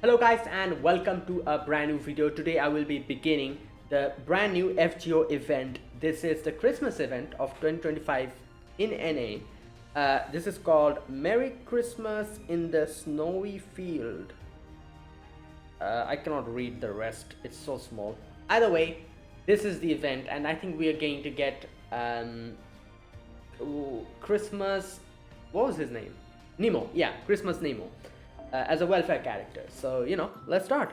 Hello guys and welcome to a brand new video. Today I will be beginning the brand new FGO event. This is the Christmas event of 2025 in NA. This is called Merry Christmas in the Snowy Field. I cannot read the rest, it's so small. Either way, this is the event and I think we are going to get Christmas, what was his name? Nemo, yeah, Christmas Nemo. As a welfare character. So, let's start.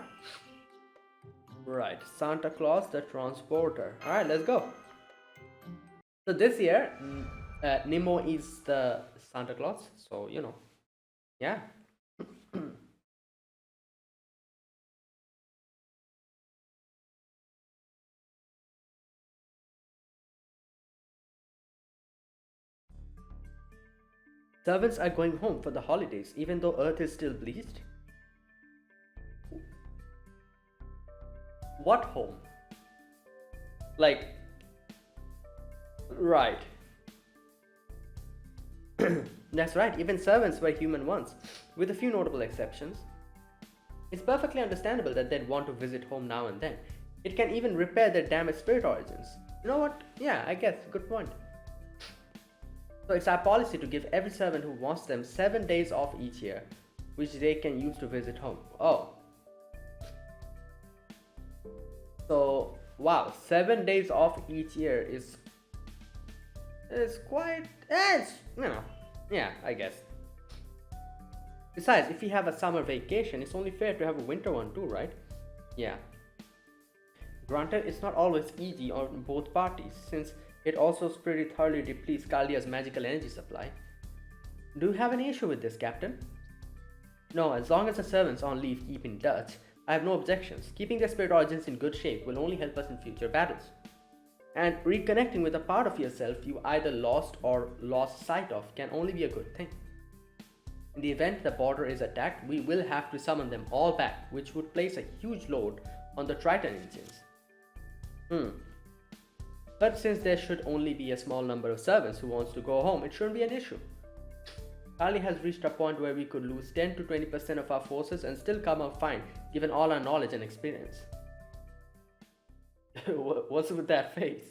Right, Santa Claus the Transporter. Alright, let's go. So this year, Nemo is the Santa Claus. So, yeah. Servants are going home for the holidays, even though Earth is still bleached. What home? Like, right. That's right, even servants were human once, with a few notable exceptions. It's perfectly understandable that they'd want to visit home now and then. It can even repair their damaged spirit origins. You know what? Yeah, I guess, good point. So it's our policy to give every servant who wants them 7 days off each year, which they can use to visit home. Oh. So, wow, 7 days off each year is quite, yeah, I guess. Besides, if we have a summer vacation, it's only fair to have a winter one too, right? Yeah. Granted, it's not always easy on both parties, since it also pretty thoroughly depletes Kaldia's magical energy supply. Do you have any issue with this, Captain? No, as long as the servants on leave keep in touch, I have no objections. Keeping their spirit origins in good shape will only help us in future battles. And reconnecting with a part of yourself you either lost or lost sight of can only be a good thing. In the event the border is attacked, we will have to summon them all back, which would place a huge load on the Triton engines. But since there should only be a small number of servants who wants to go home, it shouldn't be an issue. Kali has reached a point where we could lose 10 to 20% of our forces and still come out fine, given all our knowledge and experience. What's with that face?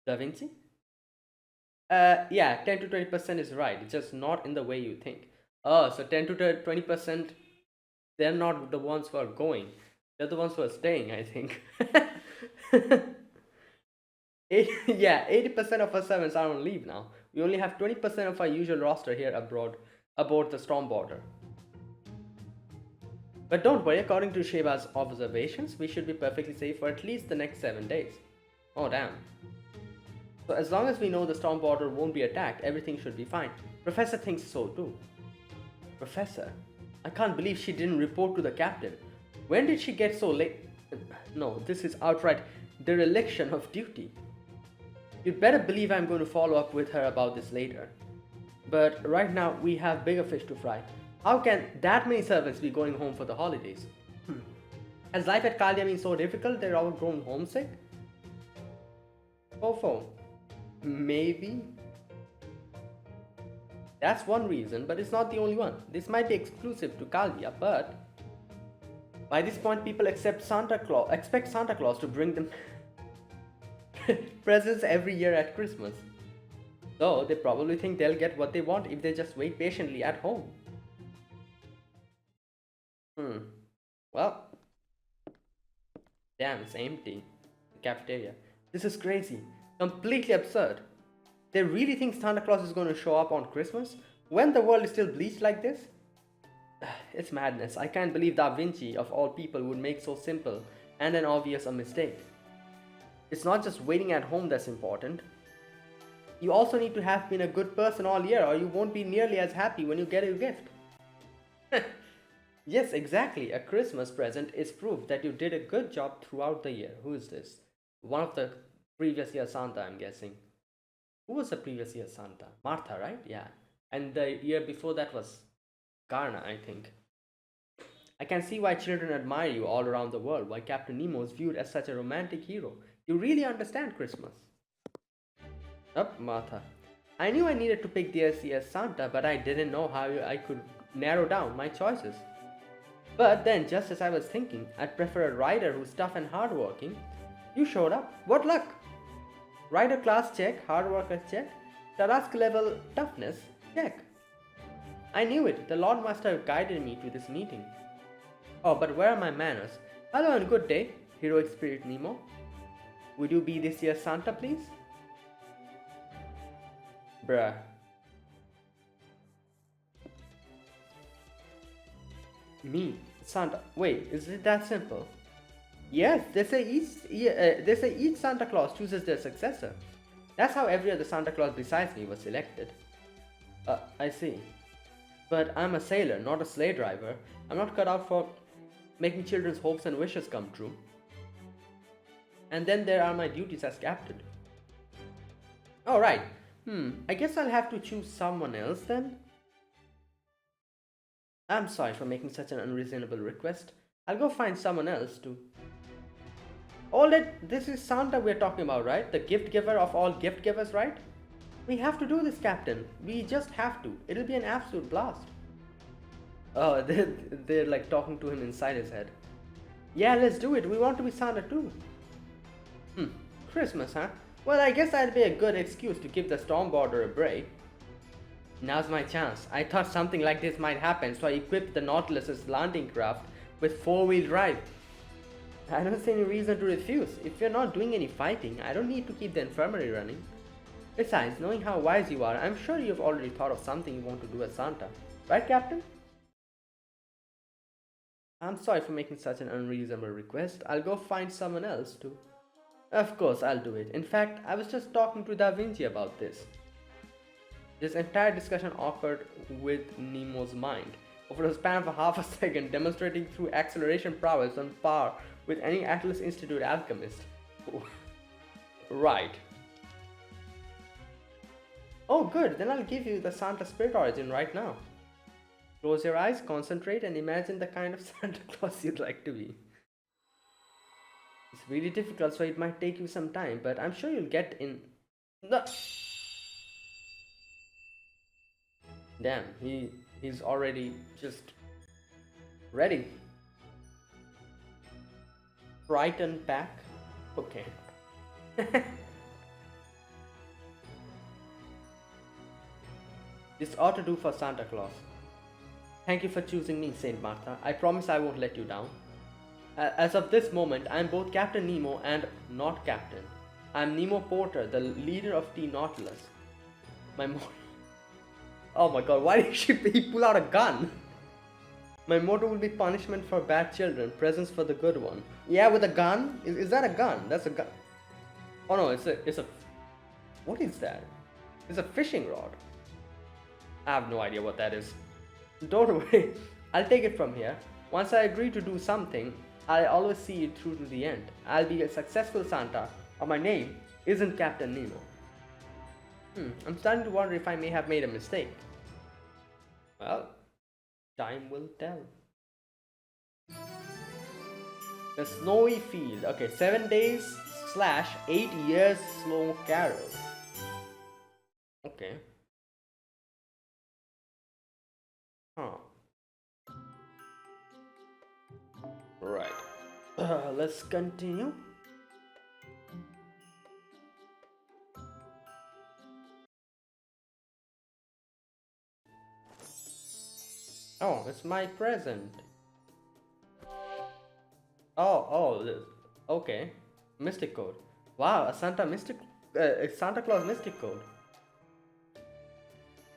Da Vinci? Yeah, 10 to 20% is right. It's just not in the way you think. Oh, so 10 to 20%, they're not the ones who are going. They're the ones who are staying, I think. Yeah, 80% of our servants are on leave now. We only have 20% of our usual roster here aboard the storm border. But don't worry, according to Sheba's observations, we should be perfectly safe for at least the next 7 days. Oh damn. So as long as we know the storm border won't be attacked, everything should be fine. Professor thinks so too. Professor? I can't believe she didn't report to the captain. When did she get so late? No, this is outright dereliction of duty. You'd better believe I'm going to follow up with her about this later. But right now, we have bigger fish to fry. How can that many servants be going home for the holidays? Has life at Kaldia been so difficult they're all grown homesick? Fofo. Maybe? That's one reason, but it's not the only one. This might be exclusive to Kaldia, but by this point people expect Santa Claus to bring them presents every year at Christmas. So they probably think they'll get what they want if they just wait patiently at home. Well, damn, it's empty. The cafeteria. This is crazy. Completely absurd. They really think Santa Claus is going to show up on Christmas when the world is still bleached like this? It's madness. I can't believe Da Vinci, of all people, would make so simple and an obvious a mistake. It's not just waiting at home that's important. You also need to have been a good person all year or you won't be nearly as happy when you get your gift. Yes, exactly. A Christmas present is proof that you did a good job throughout the year. Who is this? One of the previous year Santa, I'm guessing. Who was the previous year Santa? Martha, right? Yeah. And the year before that was Karna, I think. I can see why children admire you all around the world, why Captain Nemo is viewed as such a romantic hero. You really understand Christmas. Up, Martha. I knew I needed to pick the as Santa, but I didn't know how I could narrow down my choices. But then, just as I was thinking, I'd prefer a rider who's tough and hardworking, you showed up. What luck! Rider class check, hard worker check, task level toughness check. I knew it. The Lord must have guided me to this meeting. Oh, but where are my manners? Hello and good day, heroic spirit Nemo. Would you be this year's Santa, please? Bruh. Me, Santa. Wait, is it that simple? Yes, they say each Santa Claus chooses their successor. That's how every other Santa Claus besides me was selected. I see. But I'm a sailor, not a sleigh driver. I'm not cut out for making children's hopes and wishes come true. And then there are my duties as captain. Alright, I guess I'll have to choose someone else then. I'm sorry for making such an unreasonable request. I'll go find someone else to... This is Santa we're talking about, right? The gift giver of all gift givers, right? We have to do this, Captain. We just have to. It'll be an absolute blast. Oh, they're like talking to him inside his head. Yeah, let's do it. We want to be Santa too. Christmas, huh? Well, I guess that'd be a good excuse to give the Stormboarder a break. Now's my chance. I thought something like this might happen, so I equipped the Nautilus's landing craft with 4-wheel drive. I don't see any reason to refuse. If you're not doing any fighting, I don't need to keep the infirmary running. Besides, knowing how wise you are, I'm sure you've already thought of something you want to do as Santa. Right, Captain? I'm sorry for making such an unreasonable request. I'll go find someone else to... Of course, I'll do it. In fact, I was just talking to Da Vinci about this. This entire discussion occurred with Nemo's mind. Over a span of half a second, demonstrating through acceleration prowess on par with any Atlas Institute alchemist. Right. Oh good, then I'll give you the Santa Spirit origin right now. Close your eyes, concentrate, and imagine the kind of Santa Claus you'd like to be. It's really difficult, so it might take you some time, but I'm sure you'll get in... Damn, he's already just ready. Frightened pack. Okay. This ought to do for Santa Claus. Thank you for choosing me, Saint Martha. I promise I won't let you down. As of this moment, I am both Captain Nemo and not Captain. I am Nemo Porter, the leader of T Nautilus. Oh my god, why did he pull out a gun? My motto will be punishment for bad children, presents for the good one. Yeah, with a gun? Is that a gun? That's a gun. Oh no, it's a... What is that? It's a fishing rod. I have no idea what that is. Don't worry, I'll take it from here. Once I agree to do something, I'll always see it through to the end. I'll be a successful Santa, or my name isn't Captain Nemo. I'm starting to wonder if I may have made a mistake. Well, time will tell. The Snowy Field. Okay, 7 days / 8 years slow carol. Okay. Huh. Right. Let's continue. Oh, it's my present. Okay. Mystic code. Wow, a Santa Claus mystic code.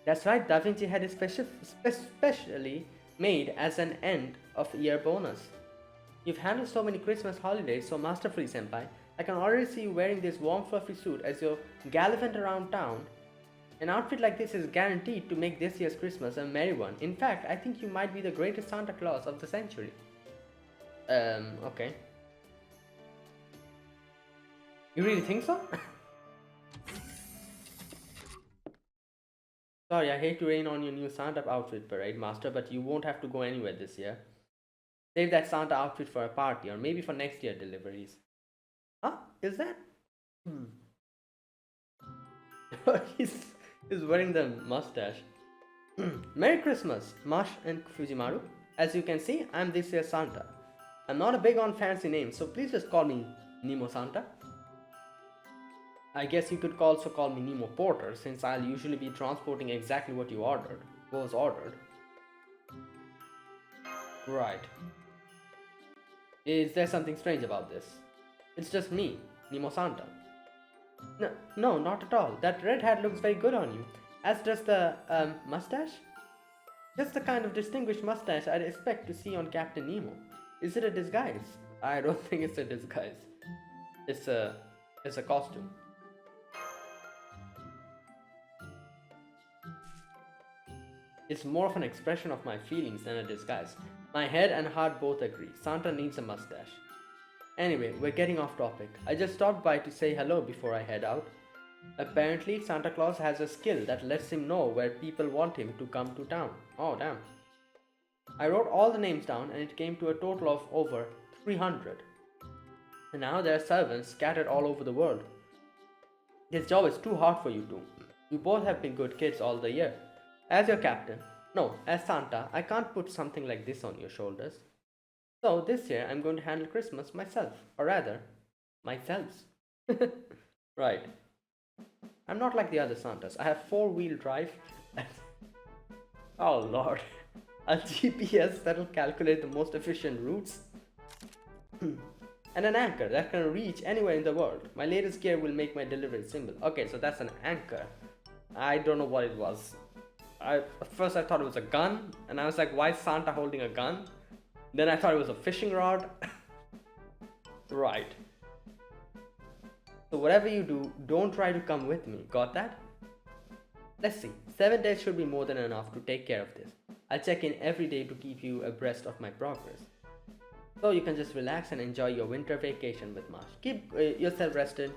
That's right, Da Vinci had it specially made as an end of year bonus. You've handled so many Christmas holidays so masterfully, Senpai. I can already see you wearing this warm fluffy suit as you gallivant around town. An outfit like this is guaranteed to make this year's Christmas a merry one. In fact, I think you might be the greatest Santa Claus of the century. Okay. You really think so? Sorry, I hate to rain on your new Santa outfit, Parade Master, but you won't have to go anywhere this year. Save that Santa outfit for a party, or maybe for next year deliveries. Huh? Is that? He's wearing the mustache. Merry Christmas, Mash and Fujimaru. As you can see, I'm this year's Santa. I'm not a big on fancy names, so please just call me Nemo Santa. I guess you could also call me Nemo Porter, since I'll usually be transporting exactly what you was ordered. Right. Is there something strange about this? It's just me, Nemo Santa. No, not at all. That red hat looks very good on you. As does the, mustache? Just the kind of distinguished mustache I'd expect to see on Captain Nemo. Is it a disguise? I don't think it's a disguise. It's a costume. It's more of an expression of my feelings than a disguise. My head and heart both agree. Santa needs a mustache. Anyway, we're getting off topic. I just stopped by to say hello before I head out. Apparently, Santa Claus has a skill that lets him know where people want him to come to town. Oh, damn. I wrote all the names down and it came to a total of over 300. And now there are servants scattered all over the world. This job is too hard for you two. You both have been good kids all the year. As your captain, no, as Santa, I can't put something like this on your shoulders. So this year I'm going to handle Christmas myself, or rather, myself. Right. I'm not like the other Santas. I have 4-wheel drive. Oh lord. A GPS that'll calculate the most efficient routes. And an anchor that can reach anywhere in the world. My latest gear will make my delivery simple. Okay, so that's an anchor. I don't know what it was. At first I thought it was a gun, and I was like, why is Santa holding a gun? Then I thought it was a fishing rod. Right. So whatever you do, don't try to come with me. Got that? Let's see. 7 days should be more than enough to take care of this. I'll check in every day to keep you abreast of my progress. So you can just relax and enjoy your winter vacation with Marsh. Keep yourself rested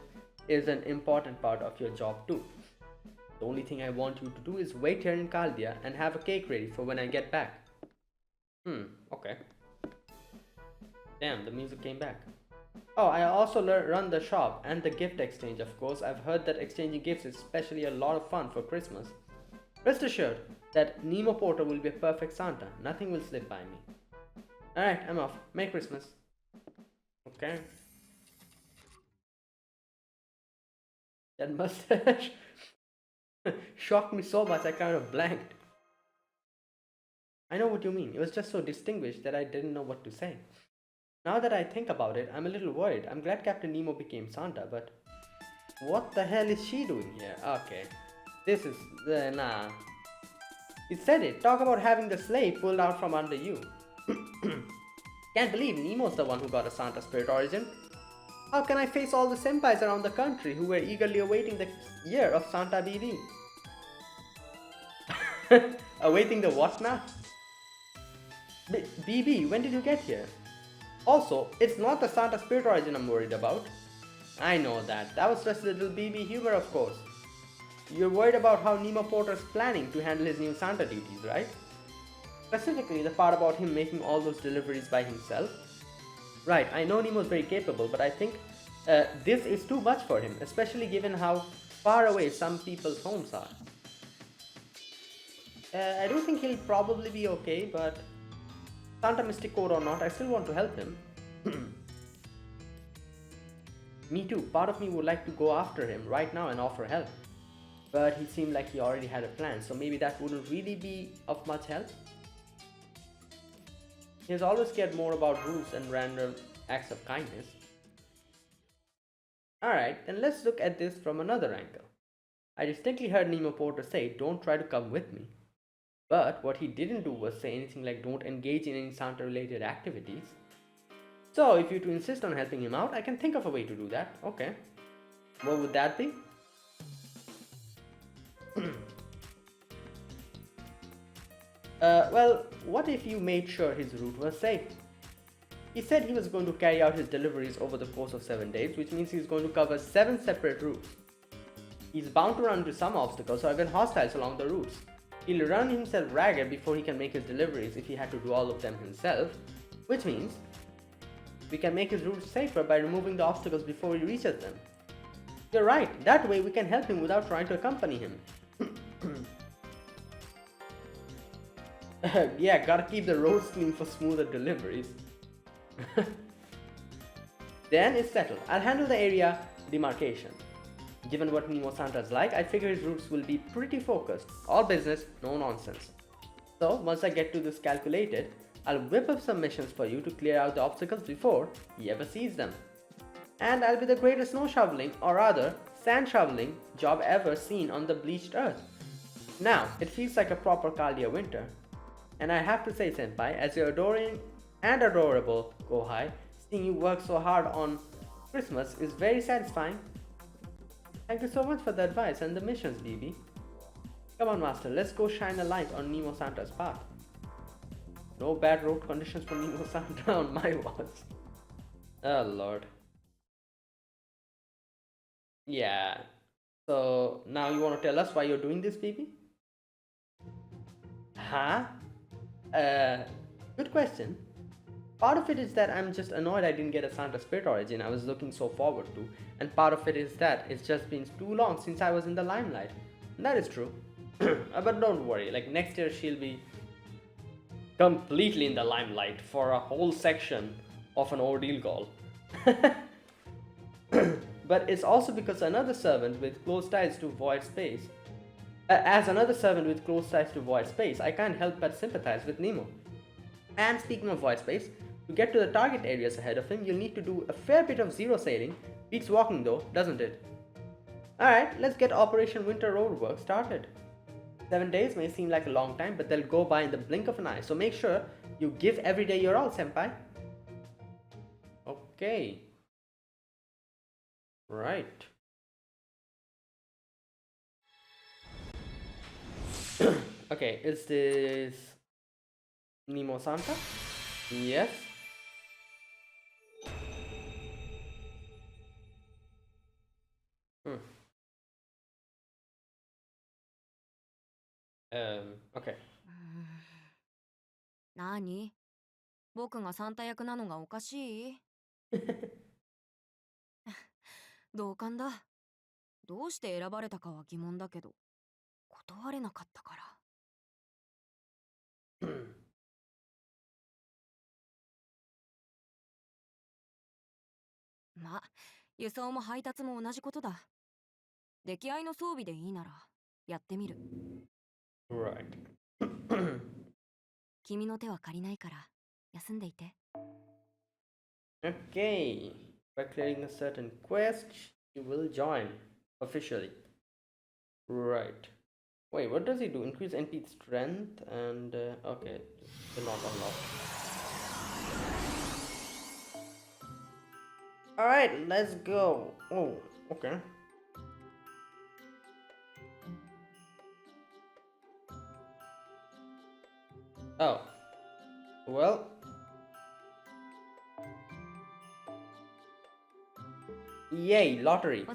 is an important part of your job too. The only thing I want you to do is wait here in Caldia and have a cake ready for when I get back. Okay. Damn, the music came back. Oh, I also run the shop and the gift exchange, of course. I've heard that exchanging gifts is especially a lot of fun for Christmas. Rest assured that Nemo Porter will be a perfect Santa. Nothing will slip by me. Alright, I'm off. Merry Christmas. Okay. That mustache shocked me so much I kind of blanked. I know what you mean. It was just so distinguished that I didn't know what to say. Now that I think about it, I'm a little worried. I'm glad Captain Nemo became Santa, but what the hell is she doing here? Okay. This is... nah. It said it. Talk about having the sleigh pulled out from under you. Can't believe Nemo's the one who got a Santa spirit origin. How can I face all the senpais around the country who were eagerly awaiting the year of Santa BB? Awaiting the what now? BB, when did you get here? Also, it's not the Santa spirit origin I'm worried about. I know that. That was just little BB humor, of course. You're worried about how Nemo Porter's planning to handle his new Santa duties, right? Specifically, the part about him making all those deliveries by himself. Right, I know Nemo's very capable, but I think this is too much for him, especially given how far away some people's homes are. I do think he'll probably be okay, but Santa Mystic Code or not, I still want to help him. Me too. Part of me would like to go after him right now and offer help. But he seemed like he already had a plan, so maybe that wouldn't really be of much help. He has always cared more about rules and random acts of kindness. Alright, then let's look at this from another angle. I distinctly heard Nemo Porter say, don't try to come with me. But what he didn't do was say anything like don't engage in any Santa related activities. So if you two insist on helping him out, I can think of a way to do that. Okay. What would that be? Well, what if you made sure his route was safe? He said he was going to carry out his deliveries over the course of 7 days, which means he's going to cover 7 separate routes. He's bound to run into some obstacles or even hostiles along the routes. He'll run himself ragged before he can make his deliveries if he had to do all of them himself, which means we can make his routes safer by removing the obstacles before he reaches them. You're right, that way we can help him without trying to accompany him. Yeah, gotta keep the roads clean for smoother deliveries. Then it's settled. I'll handle the area demarcation. Given what Nemo Santa's like, I figure his routes will be pretty focused. All business, no nonsense. So, once I get to this calculated, I'll whip up some missions for you to clear out the obstacles before he ever sees them. And I'll be the greatest snow shoveling, or rather, sand shoveling job ever seen on the bleached earth. Now, it feels like a proper Kalia winter. And I have to say, Senpai, as your adoring and adorable Kohai, seeing you work so hard on Christmas is very satisfying. Thank you so much for the advice and the missions, BB. Come on, Master, let's go shine a light on Nemo Santa's path. No bad road conditions for Nemo Santa on my watch. Oh, Lord. Yeah. So, now you want to tell us why you're doing this, BB? Huh? Good question. Part of it is that I'm just annoyed I didn't get a Santa Spirit origin I was looking so forward to, and part of it is that it's just been too long since I was in the limelight. That is true. But don't worry, like next year she'll be completely in the limelight for a whole section of an ordeal goal. But it's also because another servant with close ties to void space. As another servant with close ties to void space, I can't help but sympathize with Nemo. And speaking of void space, to get to the target areas ahead of him, you'll need to do a fair bit of zero sailing. Beats walking though, doesn't it? Alright, let's get Operation Winter Road work started. 7 days may seem like a long time, but they'll go by in the blink of an eye, so make sure you give every day your all, Senpai. Okay. Right. Okay, is this Nemo Santa? Yes. Okay. 何？僕がサンタ役なのがおかしい？同感だ。どうして選ばれたかは疑問だけど、断れなかったから。ま、輸送も配達も同じことだ。出来合いの装備でいいならやってみる。Right. 君の手は借りないから休んでいて。Okay. By clearing a certain quest, you will join officially. Right. Wait, what does he do? Increase NP strength and okay, they're not unlocked. Alright, let's go. Oh, okay. Oh. Well. Yay, lottery.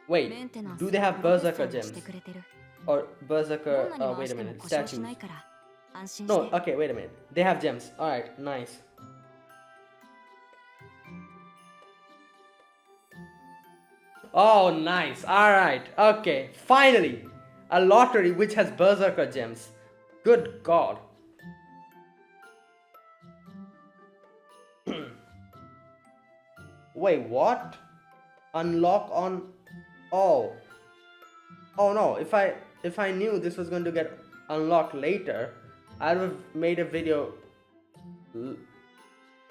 Wait, do they have Berserker gems? Or Berserker, wait a minute, statues. No, okay, wait a minute. They have gems. Alright, nice. Oh, nice. Alright, okay. Finally, a lottery which has Berserker gems. Good God. Wait, what? Unlock on... Oh. Oh no, if I knew this was going to get unlocked later, I would have made a video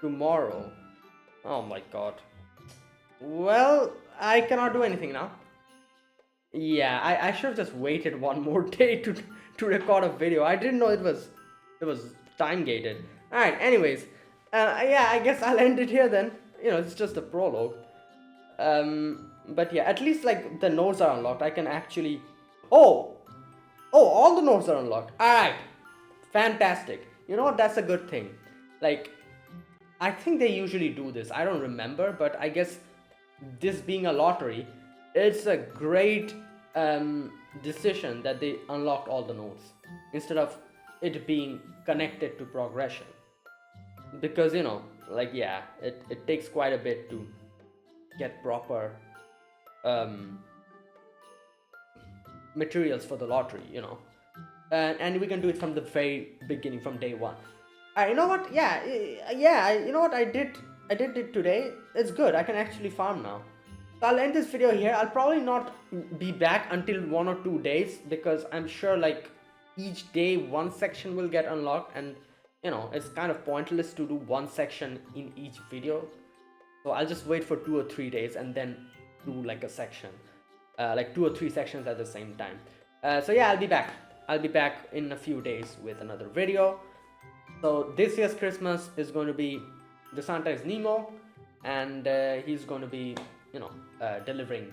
tomorrow. Oh my god. Well, I cannot do anything now. Yeah, I should have just waited one more day to record a video. I didn't know it was time gated. Alright, anyways. Yeah, I guess I'll end it here then. You know, it's just a prologue. But yeah, at least like the nodes are unlocked. I can actually... Oh, all the nodes are unlocked. Alright, fantastic. You know what, that's a good thing. Like, I think they usually do this. I don't remember, but I guess this being a lottery, it's a great decision that they unlocked all the nodes instead of it being connected to progression. Because, you know, like, yeah, it takes quite a bit to get proper materials for the lottery, you know. and we can do it from the very beginning, from day one. You know what? Yeah. You know what? I did it today. It's good. I can actually farm now. So I'll end this video here. I'll probably not be back until 1 or 2 days, because I'm sure like each day one section will get unlocked, and it's kind of pointless to do one section in each video. So I'll just wait for 2 or 3 days and then do like a section, like 2 or 3 sections at the same time. So yeah, I'll be back in a few days with another video. So this year's Christmas is going to be, the Santa is Nemo, and he's going to be delivering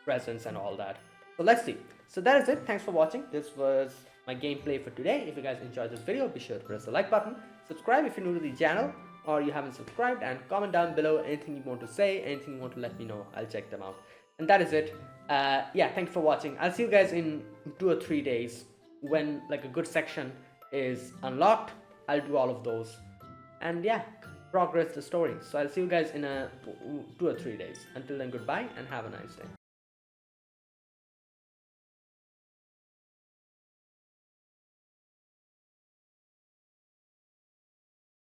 presents and all that. So let's see. So that is it. Thanks for watching. This was my gameplay for today. If you guys enjoyed this video, be sure to press the like button, subscribe if you're new to the channel or you haven't subscribed, and comment down below anything you want to say, anything you want to let me know. I'll check them out. And that is it. Yeah, thanks for watching. I'll see you guys in 2 or 3 days when like a good section is unlocked. I'll do all of those and yeah, progress the story. So I'll see you guys in 2 or 3 days. Until then, goodbye and have a nice day.